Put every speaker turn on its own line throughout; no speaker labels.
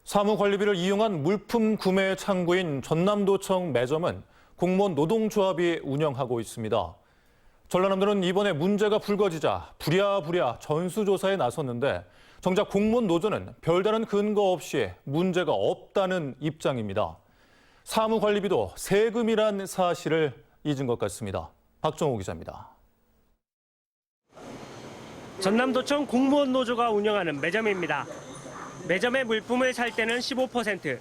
사무관리비를 이용한 물품 구매 창구인 전남도청 매점은 공무원 노동조합이 운영하고 있습니다. 전라남도는 이번에 문제가 불거지자 부랴부랴 전수조사에 나섰는데 정작 공무원 노조는 별다른 근거 없이 문제가 없다는 입장입니다. 사무관리비도 세금이란 사실을 잊은 것 같습니다. 박정호 기자입니다.
전남도청 공무원 노조가 운영하는 매점입니다. 매점의 물품을 살 때는 15%,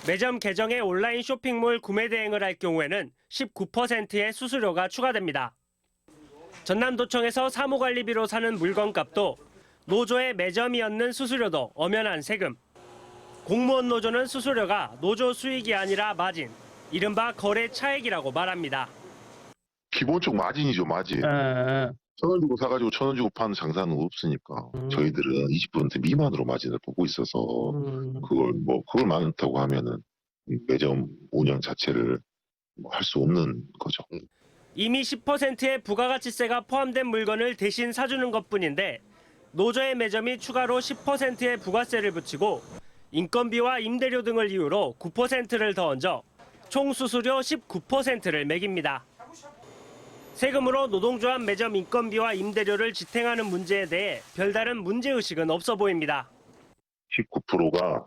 매점 계정에 온라인 쇼핑몰 구매 대행을 할 경우에는 19%의 수수료가 추가됩니다. 전남도청에서 사무관리비로 사는 물건값도 노조의 매점이 얻는 수수료도 엄연한 세금. 공무원 노조는 수수료가 노조 수익이 아니라 마진, 이른바 거래 차익이라고 말합니다.
기본적 마진이죠, 마진. 1,000원 주고 사가지고 1,000원 주고 파는 장사는 없으니까 저희들은 20% 미만으로 마진을 보고 있어서 그걸 많다고 하면은 매점 운영 자체를 할 수 없는 거죠.
이미 10%의 부가가치세가 포함된 물건을 대신 사주는 것뿐인데 노조의 매점이 추가로 10%의 부가세를 붙이고 인건비와 임대료 등을 이유로 9%를 더 얹어 총 수수료 19%를 매깁니다. 세금으로 노동조합 매점 인건비와 임대료를 지탱하는 문제에 대해 별다른 문제의식은 없어 보입니다.
19%가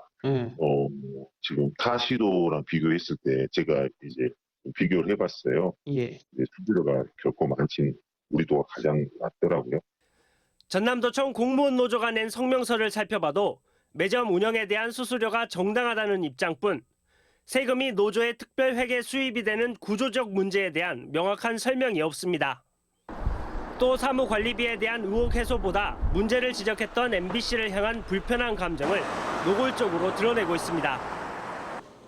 지금 타 시도랑 비교했을 때 제가 이제 비교를 해봤어요.
예.
수수료가 결코 많진 우리도가 가장 낮더라고요.
전남도청 공무원 노조가 낸 성명서를 살펴봐도 매점 운영에 대한 수수료가 정당하다는 입장뿐 세금이 노조의 특별 회계 수입이 되는 구조적 문제에 대한 명확한 설명이 없습니다. 또 사무관리비에 대한 의혹 해소보다 문제를 지적했던 MBC를 향한 불편한 감정을 노골적으로 드러내고 있습니다.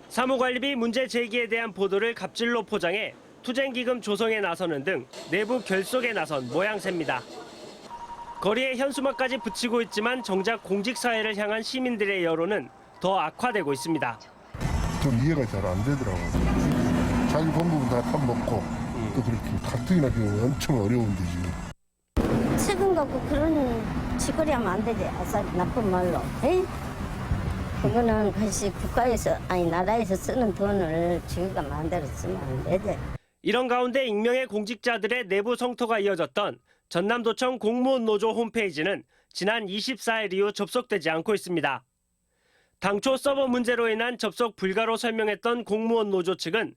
사무관리비 문제 제기에 대한 보도를 갑질로 포장해 투쟁기금 조성에 나서는 등 내부 결속에 나선 모양새입니다. 거리에 현수막까지 붙이고 있지만 정작 공직사회를 향한 시민들의 여론은 더 악화되고 있습니다.
좀 이해가 잘 안 되더라고요. 자기 본부분 다 탑먹고 또 그렇게 가뜩이나 엄청 어려운데 지금.
세금 갖고 그런 짓거리 하면 안 되지. 아싸리 나쁜 말로. 에이? 그거는 다시 국가에서 아니 나라에서 쓰는 돈을 지가 마음대로 쓰면 안 되지.
이런 가운데 익명의 공직자들의 내부 성토가 이어졌던 전남도청 공무원 노조 홈페이지는 지난 24일 이후 접속되지 않고 있습니다. 당초 서버 문제로 인한 접속 불가로 설명했던 공무원 노조 측은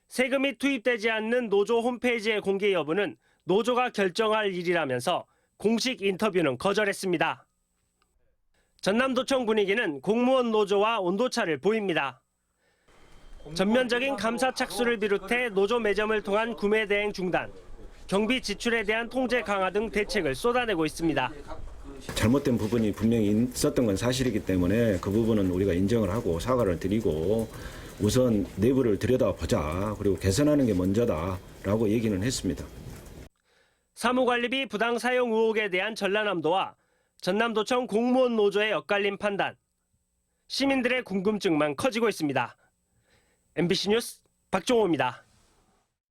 세금이 투입되지 않는 노조 홈페이지의 공개 여부는 노조가 결정할 일이라면서 공식 인터뷰는 거절했습니다. 전남도청 분위기는 공무원 노조와 온도차를 보입니다. 전면적인 감사 착수를 비롯해 노조 매점을 통한 구매 대행 중단, 경비 지출에 대한 통제 강화 등 대책을 쏟아내고 있습니다.
잘못된 부분이 분명히 있었던 건 사실이기 때문에 그 부분은 우리가 인정을 하고 사과를 드리고 우선 내부를 들여다보자. 그리고 개선하는 게 먼저다라고 얘기는 했습니다.
사무관리비 부당 사용 의혹에 대한 전라남도와 전남도청 공무원 노조의 엇갈린 판단. 시민들의 궁금증만 커지고 있습니다. MBC 뉴스 박종호입니다.